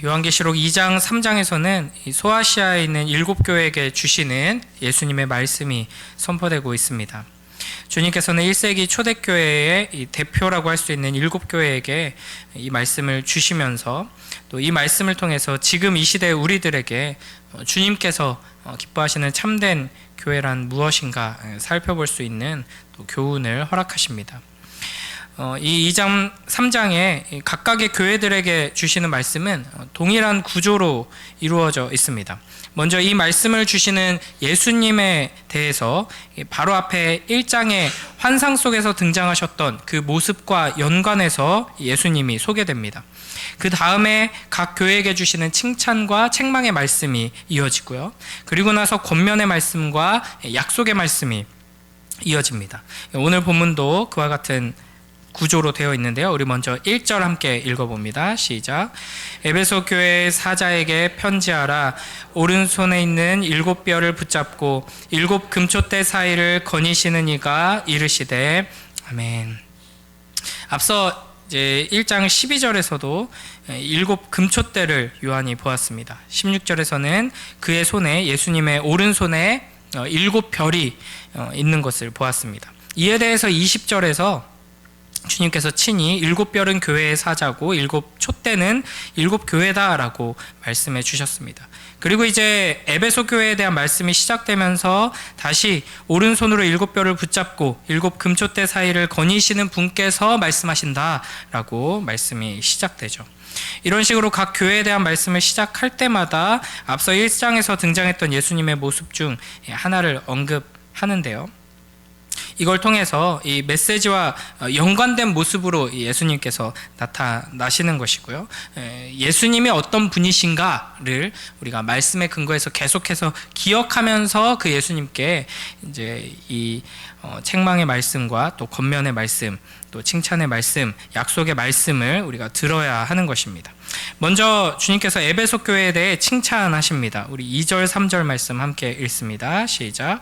요한계시록 2장 3장에서는 소아시아에 있는 7교회에게 주시는 예수님의 말씀이 선포되고 있습니다. 주님께서는 1세기 초대교회의 대표라고 할 수 있는 7교회에게 이 말씀을 주시면서 또 이 말씀을 통해서 지금 이 시대 우리들에게 주님께서 기뻐하시는 참된 교회란 무엇인가 살펴볼 수 있는 또 교훈을 허락하십니다. 이 2장 3장에 각각의 교회들에게 주시는 말씀은 동일한 구조로 이루어져 있습니다. 먼저 이 말씀을 주시는 예수님에 대해서 바로 앞에 1장의 환상 속에서 등장하셨던 그 모습과 연관해서 예수님이 소개됩니다. 그 다음에 각 교회에게 주시는 칭찬과 책망의 말씀이 이어지고요. 그리고 나서 권면의 말씀과 약속의 말씀이 이어집니다. 오늘 본문도 그와 같은 구조로 되어 있는데요. 우리 먼저 1절 함께 읽어봅니다. 시작. 에베소 교회 사자에게 편지하라. 오른손에 있는 7뼈를 붙잡고 7 금촛대 사이를 거니시는 이가 이르시되 아멘. 앞서 이제 1장 12절에서도 7 금촛대를 요한이 보았습니다. 16절에서는 그의 손에 예수님의 오른손에 7별이 있는 것을 보았습니다. 이에 대해서 20절에서 주님께서 친히 7별은 교회의 사자고 7 촛대는 7 교회다라고 말씀해 주셨습니다. 그리고 이제 에베소 교회에 대한 말씀이 시작되면서 다시 오른손으로 7별을 붙잡고 7 금촛대 사이를 거니시는 분께서 말씀하신다라고 말씀이 시작되죠. 이런 식으로 각 교회에 대한 말씀을 시작할 때마다 앞서 1장에서 등장했던 예수님의 모습 중 하나를 언급하는데요. 이걸 통해서 이 메시지와 연관된 모습으로 예수님께서 나타나시는 것이고요. 예수님이 어떤 분이신가를 우리가 말씀의 근거에서 계속해서 기억하면서 그 예수님께 이제 이 책망의 말씀과 또 권면의 말씀, 또 칭찬의 말씀, 약속의 말씀을 우리가 들어야 하는 것입니다. 먼저 주님께서 에베소 교회에 대해 칭찬하십니다. 우리 2절 3절 말씀 함께 읽습니다. 시작.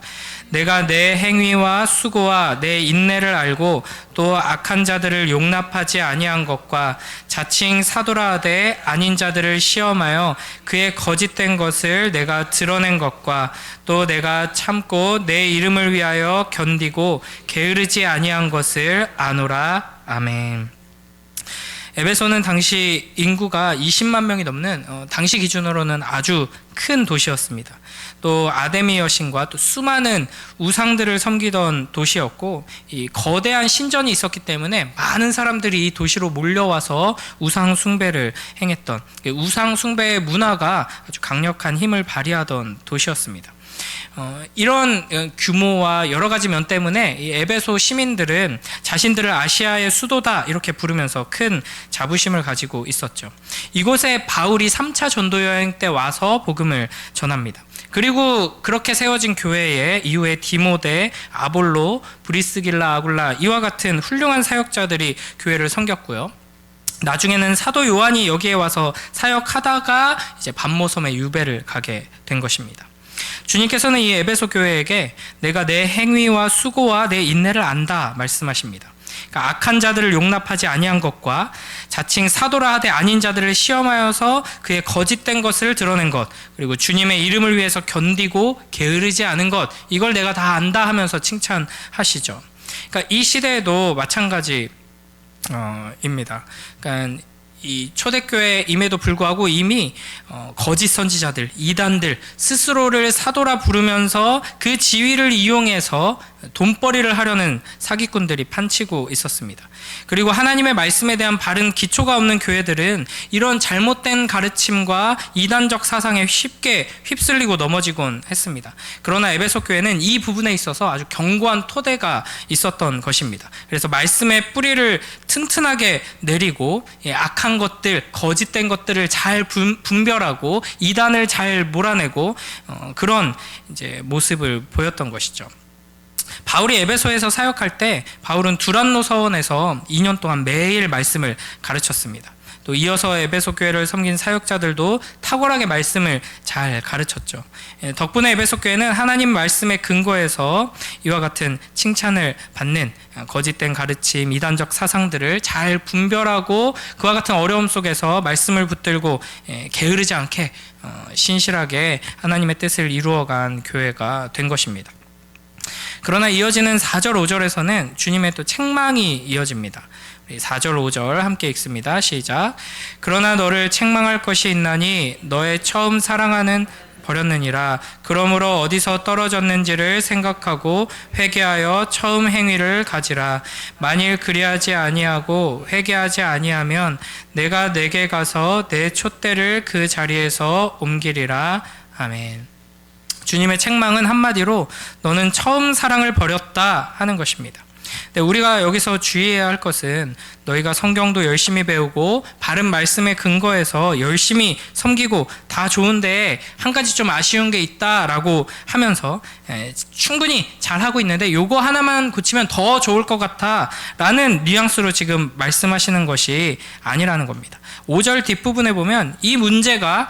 내가 내 행위와 수고와 내 인내를 알고 또 악한 자들을 용납하지 아니한 것과 자칭 사도라 하되 아닌 자들을 시험하여 그의 거짓된 것을 내가 드러낸 것과 또 내가 참고 내 이름을 위하여 견디고 게으르지 아니한 것을 아노라. 아멘. 에베소는 당시 인구가 20만 명이 넘는 당시 기준으로는 아주 큰 도시였습니다. 또 아데미 여신과 또 수많은 우상들을 섬기던 도시였고 이 거대한 신전이 있었기 때문에 많은 사람들이 이 도시로 몰려와서 우상 숭배를 행했던 우상 숭배의 문화가 아주 강력한 힘을 발휘하던 도시였습니다. 이런 규모와 여러 가지 면 때문에 이 에베소 시민들은 자신들을 아시아의 수도다 이렇게 부르면서 큰 자부심을 가지고 있었죠. 이곳에 바울이 3차 전도 여행 때 와서 복음을 전합니다. 그리고 그렇게 세워진 교회에 이후에 디모데, 아볼로, 브리스길라, 아굴라 이와 같은 훌륭한 사역자들이 교회를 섬겼고요. 나중에는 사도 요한이 여기에 와서 사역하다가 이제 반모섬에 유배를 가게 된 것입니다. 주님께서는 이 에베소 교회에게 내가 내 행위와 수고와 내 인내를 안다 말씀하십니다. 그러니까 악한 자들을 용납하지 아니한 것과 자칭 사도라 하되 아닌 자들을 시험하여서 그의 거짓된 것을 드러낸 것, 그리고 주님의 이름을 위해서 견디고 게으르지 않은 것, 이걸 내가 다 안다 하면서 칭찬하시죠. 그러니까 이 시대에도 마찬가지입니다. 그러니까 이 초대교회임에도 불구하고 이미 거짓 선지자들, 이단들 스스로를 사도라 부르면서 그 지위를 이용해서 돈벌이를 하려는 사기꾼들이 판치고 있었습니다. 그리고 하나님의 말씀에 대한 바른 기초가 없는 교회들은 이런 잘못된 가르침과 이단적 사상에 쉽게 휩쓸리고 넘어지곤 했습니다. 그러나 에베소 교회는 이 부분에 있어서 아주 견고한 토대가 있었던 것입니다. 그래서 말씀의 뿌리를 튼튼하게 내리고 악한 것들, 거짓된 것들을 잘 분별하고 이단을 잘 몰아내고 그런 이제 모습을 보였던 것이죠. 바울이 에베소에서 사역할 때 바울은 두란노 서원에서 2년 동안 매일 말씀을 가르쳤습니다. 또 이어서 에베소 교회를 섬긴 사역자들도 탁월하게 말씀을 잘 가르쳤죠. 덕분에 에베소 교회는 하나님 말씀에 근거해서 이와 같은 칭찬을 받는 거짓된 가르침, 이단적 사상들을 잘 분별하고 그와 같은 어려움 속에서 말씀을 붙들고 게으르지 않게 신실하게 하나님의 뜻을 이루어간 교회가 된 것입니다. 그러나 이어지는 4절, 5절에서는 주님의 또 책망이 이어집니다. 4절, 5절 함께 읽습니다. 시작. 그러나 너를 책망할 것이 있나니 너의 처음 사랑하는 버렸느니라. 그러므로 어디서 떨어졌는지를 생각하고 회개하여 처음 행위를 가지라. 만일 그리하지 아니하고 회개하지 아니하면 내가 내게 가서 내 촛대를 그 자리에서 옮기리라. 아멘. 주님의 책망은 한마디로 너는 처음 사랑을 버렸다 하는 것입니다. 우리가 여기서 주의해야 할 것은 너희가 성경도 열심히 배우고 바른 말씀에 근거해서 열심히 섬기고 다 좋은데 한 가지 좀 아쉬운 게 있다라고 하면서 충분히 잘하고 있는데 요거 하나만 고치면 더 좋을 것 같아 라는 뉘앙스로 지금 말씀하시는 것이 아니라는 겁니다. 5절 뒷부분에 보면 이 문제가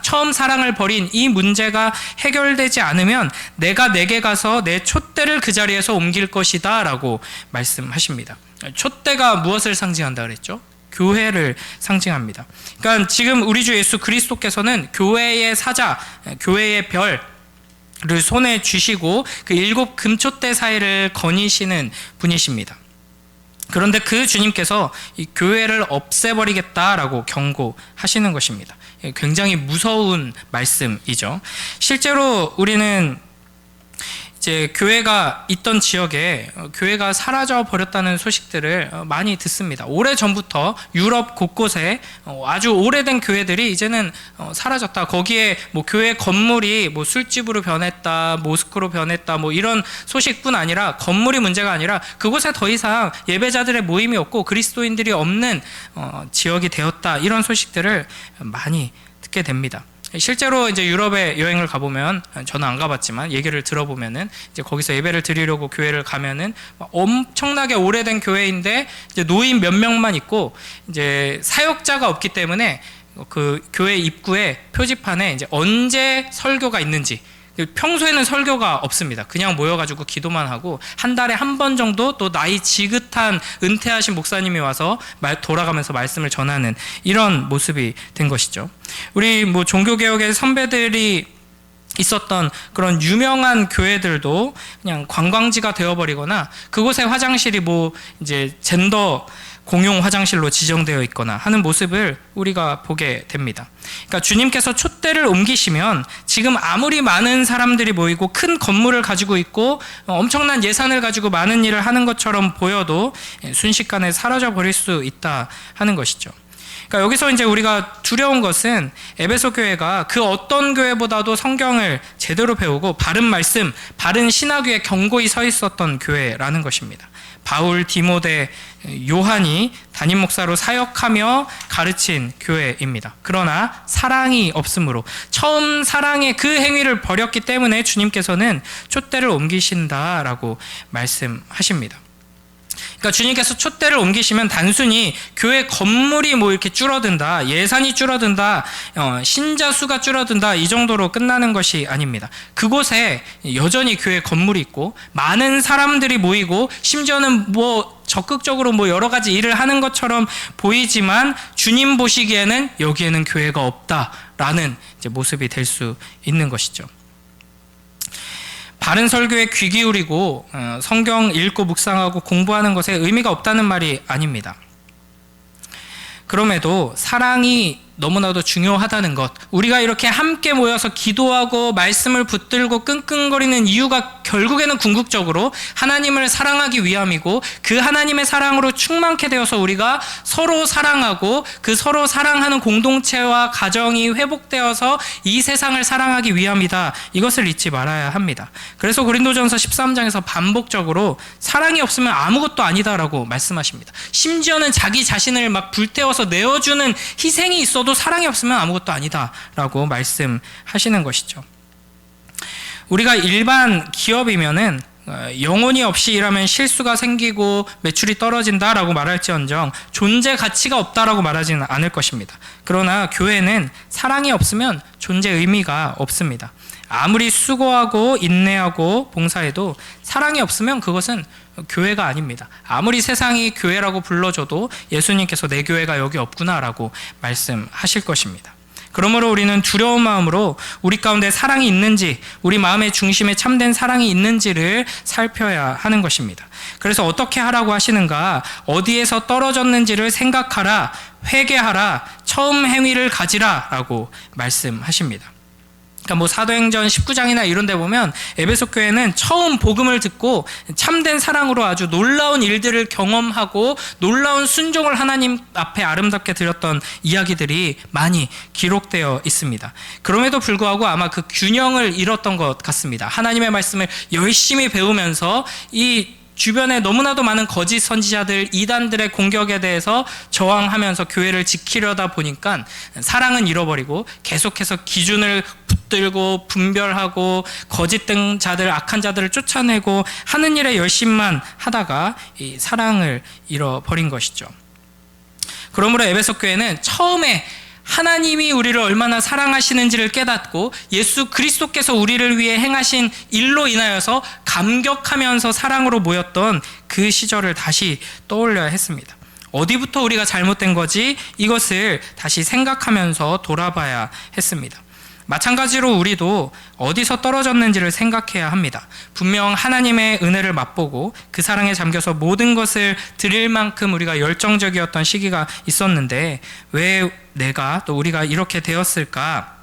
처음 사랑을 버린 이 문제가 해결되지 않으면 내가 내게 가서 내 촛대를 그 자리에서 옮길 것이다 라고 말씀하십니다. 촛대가 무엇을 상징한다 그랬죠? 교회를 상징합니다. 그러니까 지금 우리 주 예수 그리스도께서는 교회의 사자, 교회의 별을 손에 쥐시고 그 7 금촛대 사이를 거니시는 분이십니다. 그런데 그 주님께서 이 교회를 없애버리겠다라고 경고하시는 것입니다. 굉장히 무서운 말씀이죠. 실제로 우리는 이제 교회가 있던 지역에 교회가 사라져 버렸다는 소식들을 많이 듣습니다. 오래전부터 유럽 곳곳에 아주 오래된 교회들이 이제는 사라졌다. 거기에 뭐 교회 건물이 뭐 술집으로 변했다, 모스크로 변했다, 뭐 이런 소식뿐 아니라 건물이 문제가 아니라 그곳에 더 이상 예배자들의 모임이 없고 그리스도인들이 없는 지역이 되었다. 이런 소식들을 많이 듣게 됩니다. 실제로 이제 유럽에 여행을 가보면, 저는 안 가봤지만 얘기를 들어보면은 이제 거기서 예배를 드리려고 교회를 가면은 엄청나게 오래된 교회인데 이제 노인 몇 명만 있고 이제 사역자가 없기 때문에 그 교회 입구에 표지판에 이제 언제 설교가 있는지, 평소에는 설교가 없습니다. 그냥 모여가지고 기도만 하고 한 달에 한 번 정도 또 나이 지긋한 은퇴하신 목사님이 와서 돌아가면서 말씀을 전하는 이런 모습이 된 것이죠. 우리 뭐 종교개혁의 선배들이 있었던 그런 유명한 교회들도 그냥 관광지가 되어버리거나 그곳의 화장실이 뭐 이제 젠더 공용 화장실로 지정되어 있거나 하는 모습을 우리가 보게 됩니다. 그러니까 주님께서 촛대를 옮기시면 지금 아무리 많은 사람들이 모이고 큰 건물을 가지고 있고 엄청난 예산을 가지고 많은 일을 하는 것처럼 보여도 순식간에 사라져 버릴 수 있다 하는 것이죠. 그러니까 여기서 이제 우리가 두려운 것은 에베소 교회가 그 어떤 교회보다도 성경을 제대로 배우고 바른 말씀, 바른 신학 위에 견고히 서 있었던 교회라는 것입니다. 바울, 디모데, 요한이 담임 목사로 사역하며 가르친 교회입니다. 그러나 사랑이 없으므로 처음 사랑의 그 행위를 버렸기 때문에 주님께서는 촛대를 옮기신다라고 말씀하십니다. 그러니까 주님께서 촛대를 옮기시면 단순히 교회 건물이 뭐 이렇게 줄어든다, 예산이 줄어든다, 신자 수가 줄어든다 이 정도로 끝나는 것이 아닙니다. 그곳에 여전히 교회 건물이 있고 많은 사람들이 모이고 심지어는 뭐 적극적으로 뭐 여러 가지 일을 하는 것처럼 보이지만 주님 보시기에는 여기에는 교회가 없다라는 이제 모습이 될 수 있는 것이죠. 바른 설교에 귀 기울이고 성경 읽고 묵상하고 공부하는 것에 의미가 없다는 말이 아닙니다. 그럼에도 사랑이 너무나도 중요하다는 것, 우리가 이렇게 함께 모여서 기도하고 말씀을 붙들고 끙끙거리는 이유가 결국에는 궁극적으로 하나님을 사랑하기 위함이고 그 하나님의 사랑으로 충만케 되어서 우리가 서로 사랑하고 그 서로 사랑하는 공동체와 가정이 회복되어서 이 세상을 사랑하기 위함이다. 이것을 잊지 말아야 합니다. 그래서 고린도전서 13장에서 반복적으로 사랑이 없으면 아무것도 아니다라고 말씀하십니다. 심지어는 자기 자신을 막 불태워서 내어주는 희생이 있어도 사랑이 없으면 아무것도 아니다라고 말씀하시는 것이죠. 우리가 일반 기업이면은 영혼이 없이 일하면 실수가 생기고 매출이 떨어진다라고 말할지언정 존재 가치가 없다라고 말하지는 않을 것입니다. 그러나 교회는 사랑이 없으면 존재 의미가 없습니다. 아무리 수고하고 인내하고 봉사해도 사랑이 없으면 그것은 교회가 아닙니다. 아무리 세상이 교회라고 불러줘도 예수님께서 내 교회가 여기 없구나라고 말씀하실 것입니다. 그러므로 우리는 두려운 마음으로 우리 가운데 사랑이 있는지, 우리 마음의 중심에 참된 사랑이 있는지를 살펴야 하는 것입니다. 그래서 어떻게 하라고 하시는가? 어디에서 떨어졌는지를 생각하라, 회개하라, 처음 행위를 가지라 라고 말씀하십니다. 그러니까 사도행전 19장이나 이런 데 보면 에베소 교회는 처음 복음을 듣고 참된 사랑으로 아주 놀라운 일들을 경험하고 놀라운 순종을 하나님 앞에 아름답게 드렸던 이야기들이 많이 기록되어 있습니다. 그럼에도 불구하고 아마 그 균형을 잃었던 것 같습니다. 하나님의 말씀을 열심히 배우면서 이 주변에 너무나도 많은 거짓 선지자들, 이단들의 공격에 대해서 저항하면서 교회를 지키려다 보니까 사랑은 잃어버리고 계속해서 기준을 붙들고 분별하고 거짓된 자들, 악한 자들을 쫓아내고 하는 일에 열심만 하다가 이 사랑을 잃어버린 것이죠. 그러므로 에베소 교회는 처음에 하나님이 우리를 얼마나 사랑하시는지를 깨닫고 예수 그리스도께서 우리를 위해 행하신 일로 인하여서 감격하면서 사랑으로 모였던 그 시절을 다시 떠올려야 했습니다. 어디부터 우리가 잘못된 거지? 이것을 다시 생각하면서 돌아봐야 했습니다. 마찬가지로 우리도 어디서 떨어졌는지를 생각해야 합니다. 분명 하나님의 은혜를 맛보고 그 사랑에 잠겨서 모든 것을 드릴 만큼 우리가 열정적이었던 시기가 있었는데 왜 내가 또 우리가 이렇게 되었을까?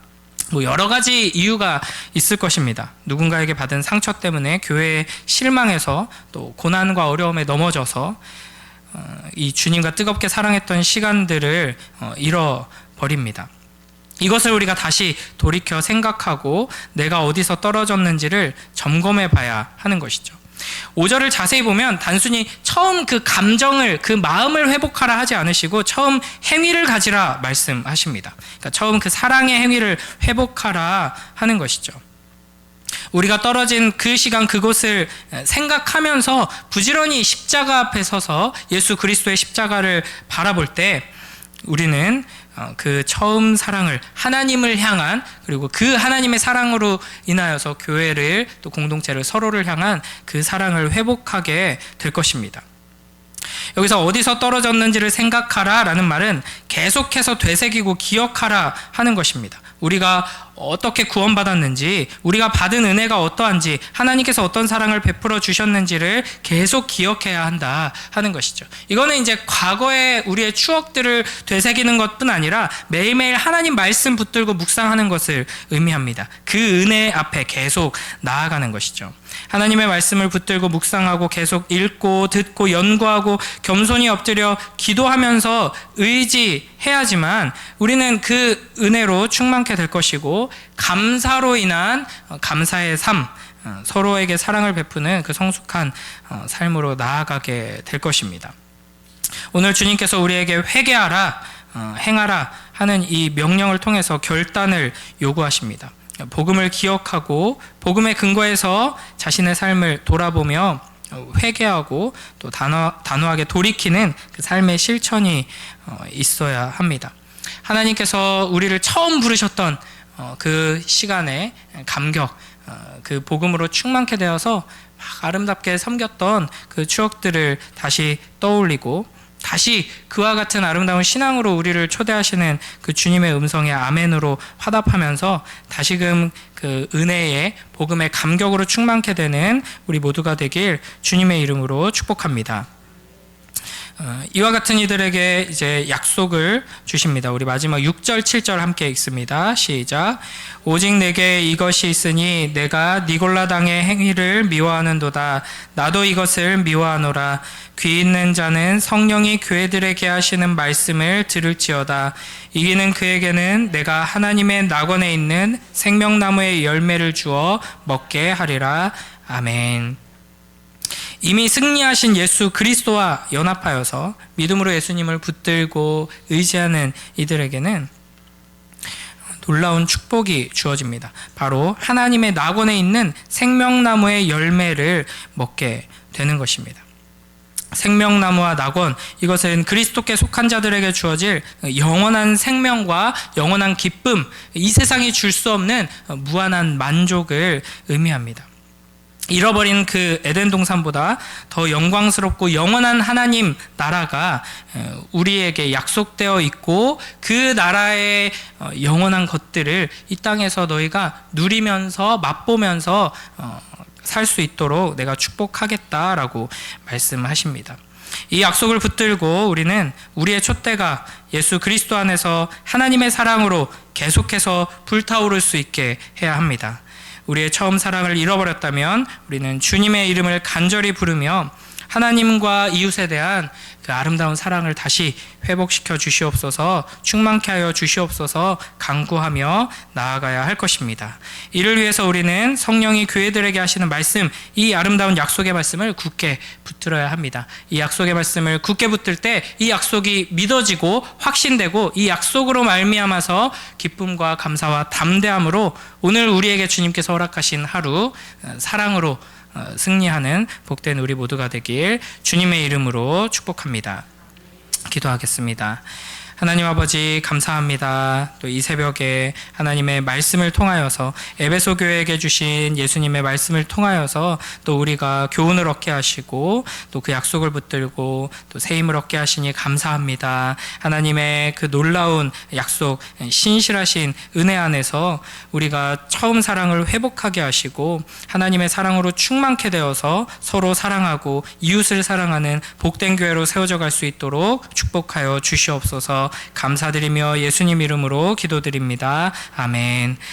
여러 가지 이유가 있을 것입니다. 누군가에게 받은 상처 때문에 교회에 실망해서 또 고난과 어려움에 넘어져서 이 주님과 뜨겁게 사랑했던 시간들을 잃어버립니다. 이것을 우리가 다시 돌이켜 생각하고 내가 어디서 떨어졌는지를 점검해 봐야 하는 것이죠. 5절을 자세히 보면 단순히 처음 그 감정을, 그 마음을 회복하라 하지 않으시고 처음 행위를 가지라 말씀하십니다. 그러니까 처음 그 사랑의 행위를 회복하라 하는 것이죠. 우리가 떨어진 그 시간 그곳을 생각하면서 부지런히 십자가 앞에 서서 예수 그리스도의 십자가를 바라볼 때 우리는 그 처음 사랑을 하나님을 향한, 그리고 그 하나님의 사랑으로 인하여서 교회를 또 공동체를 서로를 향한 그 사랑을 회복하게 될 것입니다. 여기서 어디서 떨어졌는지를 생각하라 라는 말은 계속해서 되새기고 기억하라 하는 것입니다. 우리가 어떻게 구원받았는지, 우리가 받은 은혜가 어떠한지, 하나님께서 어떤 사랑을 베풀어 주셨는지를 계속 기억해야 한다 하는 것이죠. 이거는 이제 과거의 우리의 추억들을 되새기는 것뿐 아니라 매일매일 하나님 말씀 붙들고 묵상하는 것을 의미합니다. 그 은혜 앞에 계속 나아가는 것이죠. 하나님의 말씀을 붙들고 묵상하고 계속 읽고 듣고 연구하고 겸손히 엎드려 기도하면서 의지해야지만 우리는 그 은혜로 충만케 될 것이고, 감사로 인한 감사의 삶, 서로에게 사랑을 베푸는 그 성숙한 삶으로 나아가게 될 것입니다. 오늘 주님께서 우리에게 회개하라, 행하라 하는 이 명령을 통해서 결단을 요구하십니다. 복음을 기억하고 복음의 근거에서 자신의 삶을 돌아보며 회개하고 또 단호하게 돌이키는 그 삶의 실천이 있어야 합니다. 하나님께서 우리를 처음 부르셨던 그 시간에 감격, 그 복음으로 충만케 되어서 막 아름답게 섬겼던 그 추억들을 다시 떠올리고, 다시 그와 같은 아름다운 신앙으로 우리를 초대하시는 그 주님의 음성에 아멘으로 화답하면서 다시금 그 은혜의 복음의 감격으로 충만케 되는 우리 모두가 되길 주님의 이름으로 축복합니다. 이와 같은 이들에게 이제 약속을 주십니다. 우리 마지막 6절 7절 함께 읽습니다. 시작. 오직 내게 이것이 있으니 내가 니골라 당의 행위를 미워하는도다. 나도 이것을 미워하노라. 귀 있는 자는 성령이 교회들에게 하시는 말씀을 들을지어다. 이기는 그에게는 내가 하나님의 낙원에 있는 생명나무의 열매를 주어 먹게 하리라. 아멘. 이미 승리하신 예수 그리스도와 연합하여서 믿음으로 예수님을 붙들고 의지하는 이들에게는 놀라운 축복이 주어집니다. 바로 하나님의 낙원에 있는 생명나무의 열매를 먹게 되는 것입니다. 생명나무와 낙원, 이것은 그리스도께 속한 자들에게 주어질 영원한 생명과 영원한 기쁨, 이 세상이 줄 수 없는 무한한 만족을 의미합니다. 잃어버린 그 에덴 동산보다 더 영광스럽고 영원한 하나님 나라가 우리에게 약속되어 있고, 그 나라의 영원한 것들을 이 땅에서 너희가 누리면서 맛보면서 살 수 있도록 내가 축복하겠다라고 말씀하십니다. 이 약속을 붙들고 우리는 우리의 촛대가 예수 그리스도 안에서 하나님의 사랑으로 계속해서 불타오를 수 있게 해야 합니다. 우리의 처음 사랑을 잃어버렸다면 우리는 주님의 이름을 간절히 부르며 하나님과 이웃에 대한 그 아름다운 사랑을 다시 회복시켜 주시옵소서, 충만케 하여 주시옵소서 간구하며 나아가야 할 것입니다. 이를 위해서 우리는 성령이 교회들에게 하시는 말씀, 이 아름다운 약속의 말씀을 굳게 붙들어야 합니다. 이 약속의 말씀을 굳게 붙들 때 이 약속이 믿어지고 확신되고, 이 약속으로 말미암아서 기쁨과 감사와 담대함으로 오늘 우리에게 주님께서 허락하신 하루 사랑으로 승리하는 복된 우리 모두가 되길 주님의 이름으로 축복합니다. 기도하겠습니다. 하나님 아버지 감사합니다. 또 이 새벽에 하나님의 말씀을 통하여서 에베소 교회에게 주신 예수님의 말씀을 통하여서 또 우리가 교훈을 얻게 하시고 또 그 약속을 붙들고 또 새 힘을 얻게 하시니 감사합니다. 하나님의 그 놀라운 약속, 신실하신 은혜 안에서 우리가 처음 사랑을 회복하게 하시고 하나님의 사랑으로 충만케 되어서 서로 사랑하고 이웃을 사랑하는 복된 교회로 세워져 갈 수 있도록 축복하여 주시옵소서. 감사드리며 예수님 이름으로 기도드립니다. 아멘.